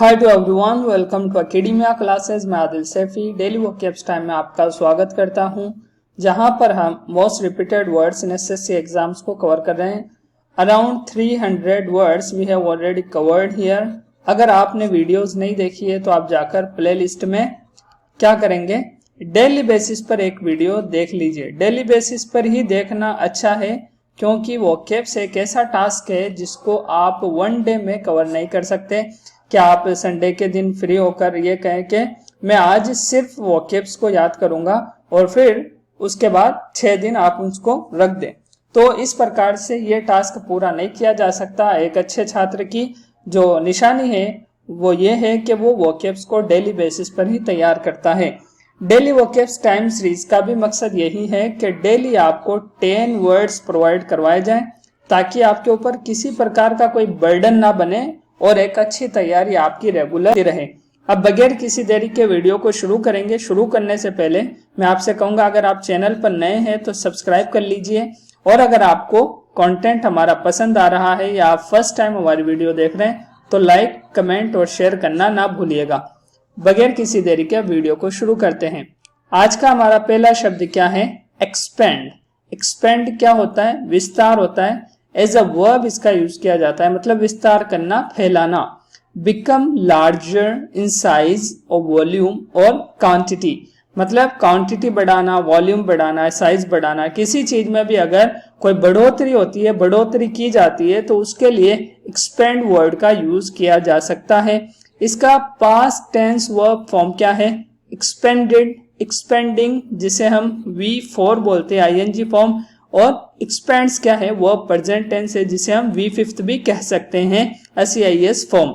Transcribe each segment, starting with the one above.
Hi to everyone, welcome to Academia classes. मैं Adil Saifi daily vocabs time में आपका स्वागत करता हूं, जहां पर हम most repeated words in SSC exams को कवर कर रहे हैं। Around 300 words we have already covered here. अगर आपने वीडियोस नहीं देखी है तो आप जाकर प्ले लिस्ट में क्या करेंगे, डेली बेसिस पर एक वीडियो देख लीजिए। डेली बेसिस पर ही देखना अच्छा है, क्योंकि वोकैब्स एक ऐसा टास्क है जिसको आप वन डे में कवर नहीं कर सकते। क्या आप संडे के दिन फ्री होकर ये कहें कि मैं आज सिर्फ वोकैब्स को याद करूंगा और फिर उसके बाद 6 दिन आप उसको रख दें, तो इस प्रकार से ये टास्क पूरा नहीं किया जा सकता। एक अच्छे छात्र की जो निशानी है वो ये है कि वो वोकैब्स को डेली बेसिस पर ही तैयार करता है। डेली वोकैब्स टाइम सीरीज का भी मकसद यही है कि डेली आपको 10 वर्ड्स प्रोवाइड करवाए जाएं, ताकि आपके ऊपर किसी प्रकार का कोई बर्डन ना बने और एक अच्छी तैयारी आपकी रेगुलर रहे। अब बगैर किसी देरी के वीडियो को शुरू करेंगे। शुरू करने से पहले मैं आपसे कहूंगा, अगर आप चैनल पर नए हैं तो सब्सक्राइब कर लीजिए, और अगर आपको कंटेंट हमारा पसंद आ रहा है या आप फर्स्ट टाइम हमारी वीडियो देख रहे हैं तो लाइक, कमेंट और शेयर करना ना भूलिएगा। बगैर किसी देरी के वीडियो को शुरू करते हैं। आज का हमारा पहला शब्द क्या है? एक्सपेंड। एक्सपेंड क्या होता है? विस्तार होता है। एज अ वर्ब इसका यूज किया जाता है, मतलब विस्तार करना, फैलाना। बिकम लार्जर इन साइज और वॉल्यूम और क्वांटिटी, मतलब क्वांटिटी बढ़ाना, वॉल्यूम बढ़ाना, साइज बढ़ाना। किसी चीज में भी अगर कोई बढ़ोतरी होती है, बढ़ोतरी की जाती है, तो उसके लिए एक्सपेंड वर्ड का यूज किया जा सकता है। इसका पास्ट टेंस वर्ब फॉर्म क्या है? एक्सपेंडेड, एक्सपेंडिंग, जिसे हम V4 बोलते हैं, ING फॉर्म। और एक्सपेंड्स क्या है? वर्ब प्रेजेंट टेंस है, जिसे हम V5 भी कह सकते हैं, SEIS फॉर्म।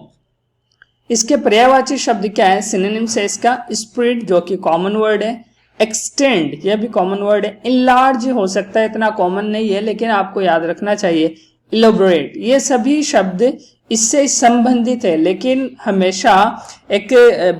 इसके पर्यायवाची शब्द क्या है? सिनोनिम से इसका स्प्रेड, जो कि कॉमन वर्ड है। एक्सटेंड, यह भी कॉमन वर्ड है। इनलार्ज हो सकता है, इतना कॉमन नहीं है लेकिन आपको याद रखना चाहिए। इलोबरेट, ये सभी शब्द इससे संबंधित है, लेकिन हमेशा एक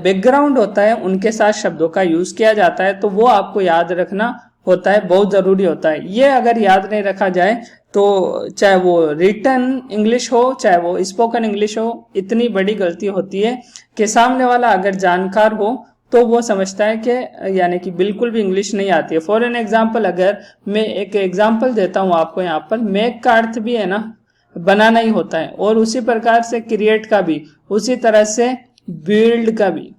बैकग्राउंड होता है, उनके साथ शब्दों का यूज किया जाता है, तो वो आपको याद रखना होता है, बहुत जरूरी होता है। ये अगर याद नहीं रखा जाए तो चाहे वो रिटन इंग्लिश हो, चाहे वो स्पोकन इंग्लिश हो, इतनी बड़ी गलती होती है कि सामने वाला अगर जानकार हो तो वो समझता है कि यानी कि बिल्कुल भी इंग्लिश नहीं आती है। फॉर एन एग्जाम्पल, अगर मैं एक एग्जाम्पल देता हूँ आपको, यहाँ पर मेक का अर्थ भी है ना, बनाना ही होता है, और उसी प्रकार से क्रिएट का भी, उसी तरह से बिल्ड का भी,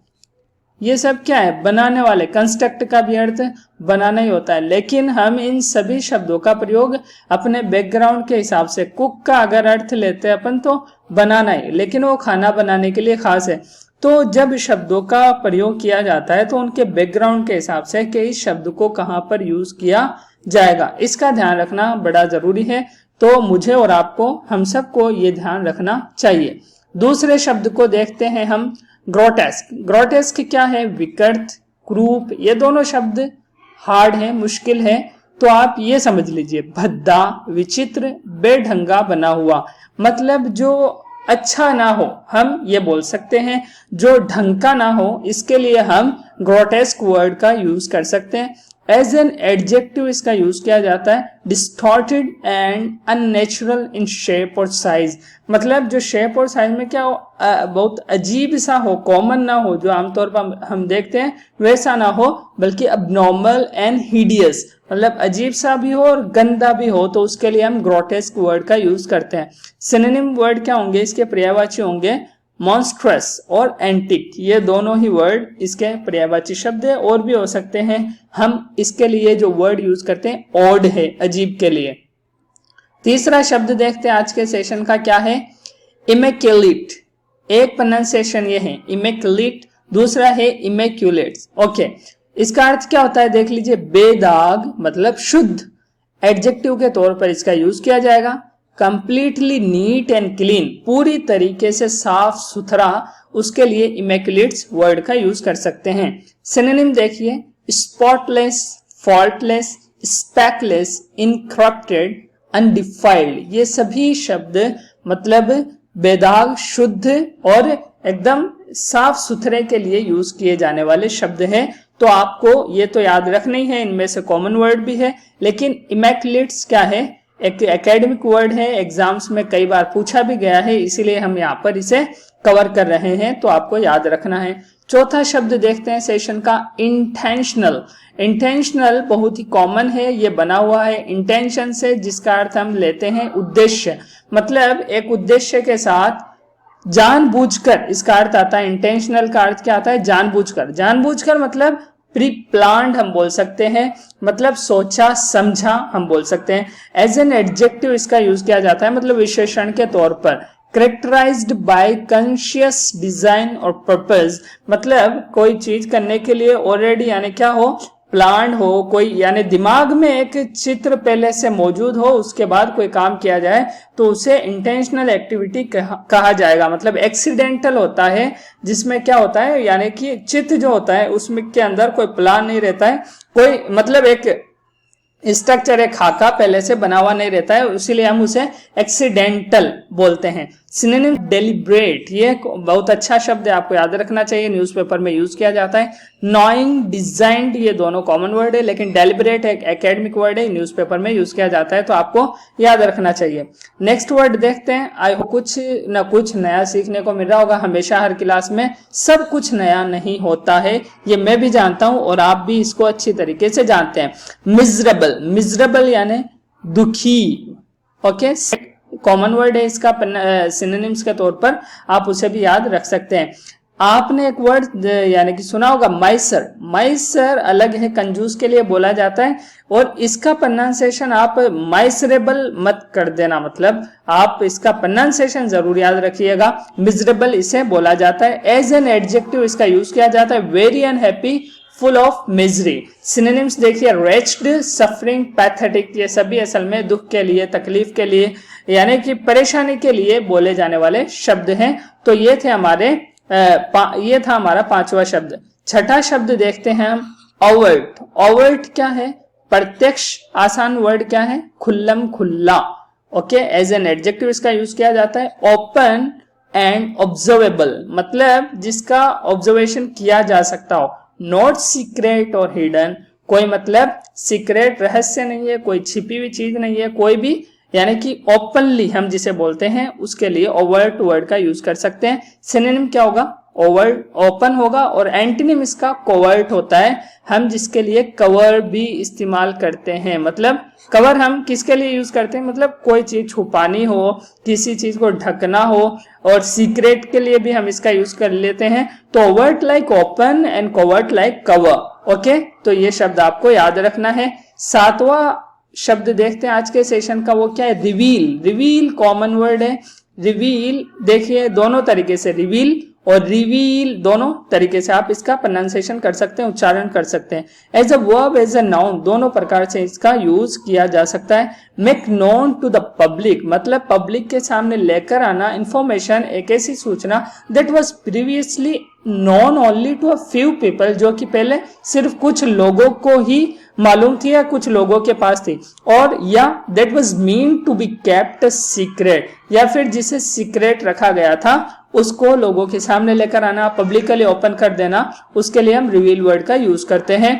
ये सब क्या है? बनाने वाले। कंस्ट्रक्ट का भी अर्थ बनाना ही होता है, लेकिन हम इन सभी शब्दों का प्रयोग अपने बैकग्राउंड के हिसाब से, कुक का अगर अर्थ लेते हैं अपन तो बनाना ही, लेकिन वो खाना बनाने के लिए खास है। तो जब शब्दों का प्रयोग किया जाता है तो उनके बैकग्राउंड के हिसाब से कि इस शब्द को कहाँ पर यूज किया जाएगा, इसका ध्यान रखना बड़ा जरूरी है। तो मुझे और आपको, हम सबको ये ध्यान रखना चाहिए। दूसरे शब्द को देखते हैं हम, ग्रोटेस्क। ग्रोटेस्क क्या है? विकृत, क्रूप। ये दोनों शब्द हार्ड है, मुश्किल है, तो आप ये समझ लीजिए, भद्दा, विचित्र, बेढंगा बना हुआ, मतलब जो अच्छा ना हो, हम ये बोल सकते हैं। जो ढंग का ना हो, इसके लिए हम ग्रोटेस्क वर्ड का यूज कर सकते हैं। एज एन एडजेक्टिव इसका यूज किया जाता है। Distorted and unnatural in shape और साइज, मतलब जो शेप और साइज में क्या हो, बहुत अजीब सा हो, कॉमन ना हो, जो आमतौर पर हम देखते हैं वैसा ना हो, बल्कि अबनॉर्मल एंड हिडियस, मतलब अजीब सा भी हो और गंदा भी हो, तो उसके लिए हम ग्रोटेस्क वर्ड का यूज करते हैं। सिनोनिम वर्ड क्या होंगे? इसके पर्यायवाची होंगे मॉन्स्ट्रस और एंटिक, ये दोनों ही वर्ड इसके पर्यायवाची शब्द है, और भी हो सकते हैं। हम इसके लिए जो वर्ड यूज करते हैं ऑड है, अजीब के लिए। तीसरा शब्द देखते हैं आज के सेशन का, क्या है? इमेक्युलेट। एक प्रोनाउंसिएशन ये है इमेक्युलेट, दूसरा है इमेक्युलेट। ओके, इसका अर्थ क्या होता है देख लीजिए। बेदाग, मतलब शुद्ध, एडजेक्टिव के तौर पर इसका यूज किया जाएगा। कंप्लीटली नीट एंड क्लीन, पूरी तरीके से साफ सुथरा, उसके लिए इमेक्युलेट्स वर्ड का यूज कर सकते हैं। सिनोनिम देखिए, स्पॉटलेस, फॉल्टलेस, स्पैकलेस, इनकरप्टेड, अनडिफाइल्ड। ये सभी शब्द मतलब बेदाग, शुद्ध और एकदम साफ सुथरे के लिए यूज किए जाने वाले शब्द हैं। तो आपको ये तो याद रखना ही है, इनमें से कॉमन वर्ड भी है। लेकिन इमेक्युलेट्स क्या है? एक एकेडमिक वर्ड है, एग्जाम्स में कई बार पूछा भी गया है, इसीलिए हम यहाँ पर इसे कवर कर रहे हैं, तो आपको याद रखना है। चौथा शब्द देखते हैं सेशन का, इंटेंशनल। इंटेंशनल बहुत ही कॉमन है, ये बना हुआ है इंटेंशन से, जिसका अर्थ हम लेते हैं उद्देश्य। मतलब एक उद्देश्य के साथ जानबूझकर, इसका अर्थ आता है इंटेंशनल का अर्थ क्या आता है, जानबूझकर। जानबूझकर मतलब प्री प्लान्ड हम बोल सकते हैं, मतलब सोचा समझा हम बोल सकते हैं। एज एन एडजेक्टिव इसका यूज किया जाता है, मतलब विशेषण के तौर पर। करेक्टराइज्ड बाय कॉन्शियस डिजाइन और पर्पस, मतलब कोई चीज करने के लिए ऑलरेडी यानी क्या हो, प्लान हो, कोई यानी दिमाग में एक चित्र पहले से मौजूद हो, उसके बाद कोई काम किया जाए तो उसे इंटेंशनल एक्टिविटी कहा जाएगा। मतलब एक्सीडेंटल होता है, जिसमें क्या होता है यानी कि चित्र जो होता है उसमें के अंदर कोई प्लान नहीं रहता है, कोई मतलब एक स्ट्रक्चर, एक खाका पहले से बना हुआ नहीं रहता है, इसीलिए हम उसे एक्सीडेंटल बोलते हैं। सिनोनिम डेलिब्रेट, ये बहुत अच्छा शब्द है, आपको याद रखना चाहिए, न्यूज़पेपर में यूज किया जाता है। नॉइंग, डिजाइंड, ये दोनों कॉमन वर्ड है, लेकिन डेलिब्रेट एक एकेडमिक वर्ड है, न्यूज़पेपर में यूज किया जाता है, तो आपको याद रखना चाहिए। नेक्स्ट वर्ड देखते हैं। आई होप कुछ न कुछ नया सीखने को मिल रहा होगा। हमेशा हर क्लास में सब कुछ नया नहीं होता है, ये मैं भी जानता हूं और आप भी इसको अच्छी तरीके से जानते हैं। मिजरेबल, मिजरेबल यानी दुखी। ओके, कॉमन वर्ड है इसका, सिनोनिम्स के तौर पर आप उसे भी याद रख सकते हैं। आपने एक वर्ड यानी कि सुना होगा माइसर। माइसर अलग है, कंजूस के लिए बोला जाता है, और इसका प्रोनाउंसिएशन आप माइसरेबल मत कर देना, मतलब आप इसका प्रोनाउंसिएशन जरूर याद रखिएगा। मिजरेबल इसे बोला जाता है। एज एन एडजेक्टिव इसका यूज किया जाता है, very unhappy, full of misery. Synonyms देखिए, रेस्ड, सफरिंग, पैथेटिक, ये सभी असल में दुख के लिए, तकलीफ के लिए यानी कि परेशानी के लिए बोले जाने वाले शब्द हैं। तो ये थे हमारे ये था हमारा पांचवा शब्द। छठा शब्द देखते हैं हम, ओवर्ट। ओवर्ट क्या है, प्रत्यक्ष। आसान वर्ड क्या है, खुल्लम खुल्ला। ओके, एज एन एडजेक्टिव इसका यूज किया जाता है। ओपन एंड ऑब्जर्वेबल, मतलब जिसका ऑब्जर्वेशन किया जा सकता हो। नॉट सीक्रेट और हिडन, कोई मतलब सीक्रेट, रहस्य नहीं है, कोई छिपी हुई चीज नहीं है, कोई भी यानी कि ओपनली हम जिसे बोलते हैं उसके लिए ओवर्ट वर्ड का यूज कर सकते हैं। सिनोनिम क्या होगा, ओवर्ट, ओपन होगा, और एंटोनिम इसका कोवर्ट होता है, हम जिसके लिए कवर भी इस्तेमाल करते हैं। मतलब कवर हम किसके लिए यूज करते हैं, मतलब कोई चीज छुपानी हो, किसी चीज को ढकना हो, और सीक्रेट के लिए भी हम इसका यूज कर लेते हैं। तो overt like open and covert like cover. Okay, तो ये शब्द आपको याद रखना है। सातवां शब्द देखते हैं आज के सेशन का, वो क्या है, रिवील। रिवील कॉमन वर्ड है। रिवील देखिए दोनों तरीके से, रिवील और रिवील दोनों तरीके से आप इसका प्रोनाउंसिएशन कर सकते हैं, उच्चारण कर सकते हैं। As a verb, as a noun, दोनों प्रकार से इसका यूज किया जा सकता है। Make known to the public, मतलब पब्लिक के सामने लेकर आना इंफॉर्मेशन, एक ऐसी सूचना that was previously known only to a few people, जो कि पहले सिर्फ कुछ लोगों को ही मालूम थी या कुछ लोगों के पास थी, और या that was mean to be kept secret, या फिर जिसे सीक्रेट रखा गया था उसको लोगों के सामने लेकर आना, पब्लिकली ओपन कर देना, उसके लिए हम रिवील वर्ड का यूज करते हैं।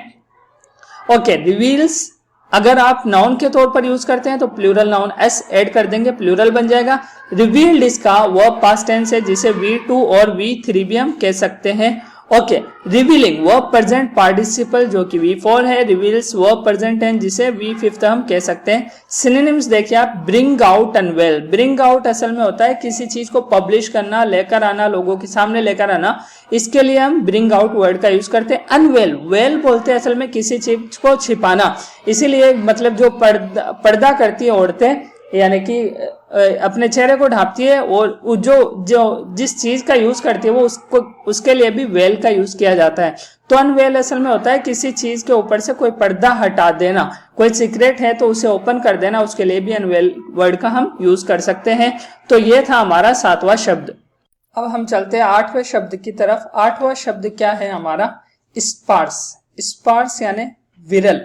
ओके, रिवील्स अगर आप नाउन के तौर पर यूज करते हैं तो प्लूरल नाउन एस ऐड कर देंगे, प्लूरल बन जाएगा। रिवील्ड इसका वर्ब पास्ट टेंस है, जिसे V2 और V3 भी हम कह सकते हैं। Okay, revealing verb present participle जो कि V4 है, रिवील्स वर्ब प्रेजेंट टेंस जिसे V5 हम कह सकते हैं। सिनोनिम्स देखिए आप, bring out, unveil. Bring out असल में होता है किसी चीज को पब्लिश करना, लेकर आना, लोगों के सामने लेकर आना, इसके लिए हम ब्रिंग आउट वर्ड का यूज करते हैं। अनवेल, वेल बोलते हैं असल में किसी चीज को छिपाना, इसीलिए मतलब जो पर्दा करती है औरतें, यानी कि अपने चेहरे को ढांपती है, और जो जिस चीज का यूज करती है वो उसके लिए भी वेल का यूज किया जाता है। तो अनवेल असल में होता है किसी चीज के ऊपर से कोई पर्दा हटा देना, कोई सीक्रेट है तो उसे ओपन कर देना, उसके लिए भी अनवेल वर्ड का हम यूज कर सकते हैं। तो ये था हमारा सातवां शब्द। अब हम चलते हैं आठवें शब्द की तरफ। आठवां शब्द क्या है हमारा, स्पार्स। स्पार्स यानी विरल।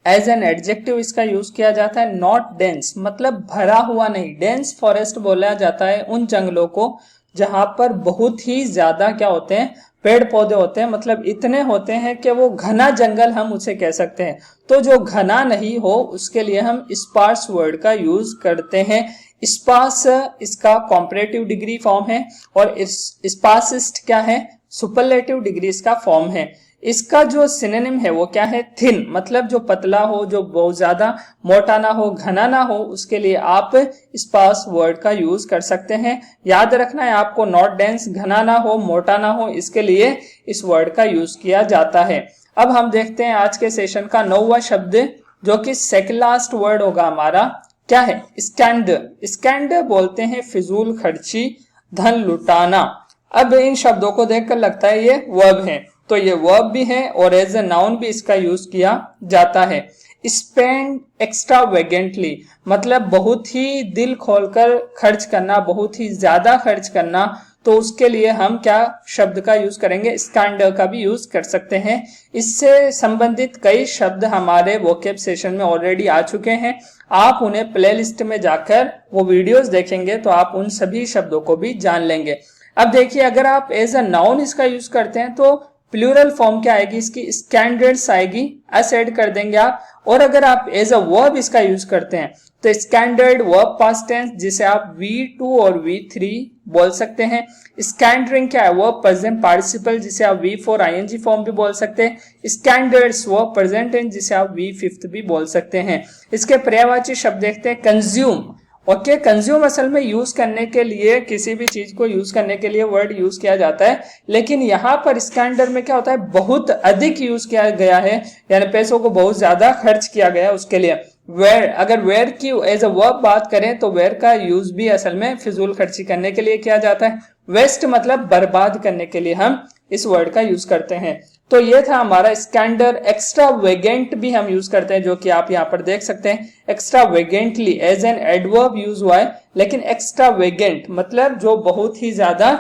एज एन एडजेक्टिव इसका यूज किया जाता है। नॉट डेंस, मतलब भरा हुआ नहीं। डेंस फॉरेस्ट बोला जाता है उन जंगलों को जहां पर बहुत ही ज्यादा क्या होते हैं, पेड़ पौधे होते हैं, मतलब इतने होते हैं कि वो घना जंगल हम उसे कह सकते हैं। तो जो घना नहीं हो उसके लिए हम स्पार्स वर्ड का यूज करते हैं। स्पार्स इसका कॉम्परेटिव डिग्री फॉर्म है और स्पार्सिस्ट क्या है, सुपरलेटिव डिग्री इसका फॉर्म है। इसका जो सिनोनिम है वो क्या है, थिन, मतलब जो पतला हो, जो बहुत ज्यादा मोटा ना हो, घना ना हो, उसके लिए आप स्पार्स वर्ड का यूज कर सकते हैं। याद रखना है आपको, नॉट डेंस, घना ना हो, मोटा ना हो, इसके लिए इस वर्ड का यूज किया जाता है। अब हम देखते हैं आज के सेशन का 9वां शब्द, जो कि सेकंड लास्ट वर्ड होगा हमारा। क्या है, स्कैंडर। स्कैंडर बोलते हैं फिजूल खर्ची, धन लुटाना। अब इन शब्दों को देखकर लगता है ये वर्ब है, तो ये वर्ब भी है और एज ए नाउन भी इसका यूज किया जाता है। स्पेंड एक्स्ट्रावेगेंटली, मतलब बहुत ही दिल खोलकर खर्च करना, बहुत ही ज्यादा खर्च करना। तो उसके लिए हम क्या शब्द का यूज करेंगे, स्कैंडर का भी यूज कर सकते हैं। इससे संबंधित कई शब्द हमारे वोकैब सेशन में ऑलरेडी आ चुके हैं। आप उन्हें प्लेलिस्ट में जाकर वो वीडियोस देखेंगे तो आप उन सभी शब्दों को भी जान लेंगे। अब देखिए, अगर आप एज अ नाउन इसका यूज करते हैं तो प्लूरल फॉर्म क्या आएगी इसकी, स्कैंडर्ड्स आएगी, एस ऐड कर देंगे आप। और अगर आप एज अ वर्ब इसका यूज करते हैं तो स्कैंडर्ड वर्ब पास्ट टेंस, जिसे आप V2 और V3 बोल सकते हैं। स्कैंडरिंग क्या है, वर्ब प्रेजेंट पार्टिसिपल, जिसे आप V4 ING फॉर्म भी बोल सकते हैं। स्कैंडर्ड्स वर्ब प्रेजेंट टेंस, जिसे आप V5 भी बोल सकते हैं। इसके पर्यायवाची शब्द देखते हैं, कंज्यूम। ओके, कंज्यूम असल में यूज करने के लिए, किसी भी चीज को यूज करने के लिए वर्ड यूज किया जाता है, लेकिन यहाँ पर स्कैंडर में क्या होता है, बहुत अधिक यूज किया गया है, यानी पैसों को बहुत ज्यादा खर्च किया गया है उसके लिए। वेयर, अगर वेयर की एज अ वर्ब बात करें तो वेयर का यूज भी असल में फिजूल खर्ची करने के लिए किया जाता है। वेस्ट मतलब बर्बाद करने के लिए हम इस वर्ड का यूज करते हैं। तो ये था हमारा स्कैंडर। एक्स्ट्रावेगेंट भी हम यूज करते हैं, जो कि आप यहाँ पर देख सकते हैं। एक्स्ट्रावेगेंटली एज एन एडवर्ब यूज हुआ है, लेकिन एक्स्ट्रावेगेंट मतलब जो बहुत ही ज्यादा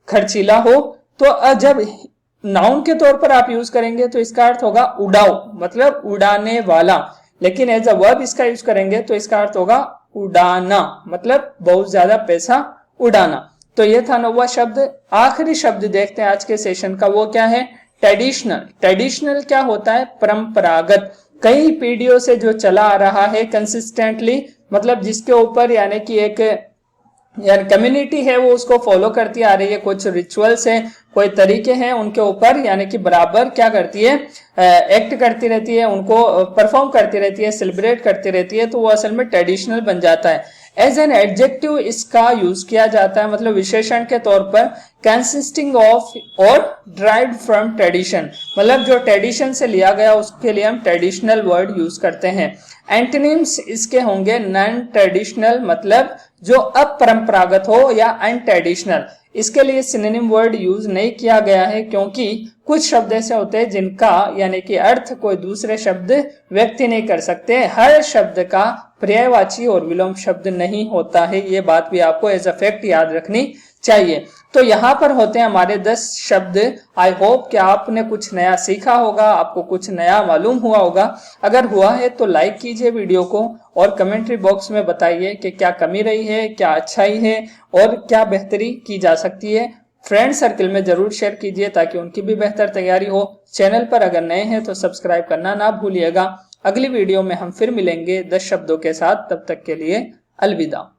खर्चीला हो। तो जब नाउन के तौर पर आप यूज करेंगे तो इसका अर्थ होगा उड़ाऊ, मतलब उड़ाने वाला। लेकिन एज अ वर्ब इसका यूज करेंगे तो इसका अर्थ होगा उड़ाना, मतलब बहुत ज्यादा पैसा उड़ाना। तो ये था 9वां शब्द। आखिरी शब्द देखते हैं आज के सेशन का, वो क्या है, ट्रेडिशनल। ट्रेडिशनल क्या होता है, परंपरागत, कई पीढ़ियों से जो चला आ रहा है कंसिस्टेंटली, मतलब जिसके ऊपर यानी कि एक कम्युनिटी है वो उसको फॉलो करती आ रही है, कुछ रिचुअल्स हैं, कोई तरीके हैं उनके ऊपर, यानी कि बराबर क्या करती है, एक्ट करती रहती है, उनको परफॉर्म करती रहती है, सेलिब्रेट करती रहती है, तो वो असल में ट्रेडिशनल बन जाता है। एज एन एडजेक्टिव इसका यूज किया जाता है, मतलब विशेषण के तौर पर, कंसिस्टिंग ऑफ और ड्राइव्ड फ्रॉम ट्रेडिशन, मतलब जो ट्रेडिशन से लिया गया उसके लिए हम ट्रेडिशनल वर्ड यूज करते हैं। एंटोनिम्स इसके होंगे नॉन ट्रेडिशनल, मतलब जो अपरंपरागत हो, या अनट्रेडिशनल। इसके लिए सिनोनिम वर्ड यूज नहीं किया गया है, क्योंकि कुछ शब्द ऐसे होते हैं जिनका यानी कि अर्थ कोई दूसरे शब्द व्यक्त नहीं कर सकते। हर शब्द का पर्यायवाची और विलोम शब्द नहीं होता है, ये बात भी आपको एज अ फैक्ट याद रखनी चाहिए। तो यहाँ पर होते हैं हमारे 10 शब्द। आई होप कि आपने कुछ नया सीखा होगा, आपको कुछ नया मालूम हुआ होगा। अगर हुआ है तो लाइक कीजिए वीडियो को और कमेंट्री बॉक्स में बताइए कि क्या कमी रही है, क्या अच्छाई है और क्या बेहतरी की जा सकती है। फ्रेंड सर्कल में जरूर शेयर कीजिए ताकि उनकी भी बेहतर तैयारी हो। चैनल पर अगर नए हैं तो सब्सक्राइब करना ना भूलिएगा। अगली वीडियो में हम फिर मिलेंगे 10 शब्दों के साथ, तब तक के लिए अलविदा।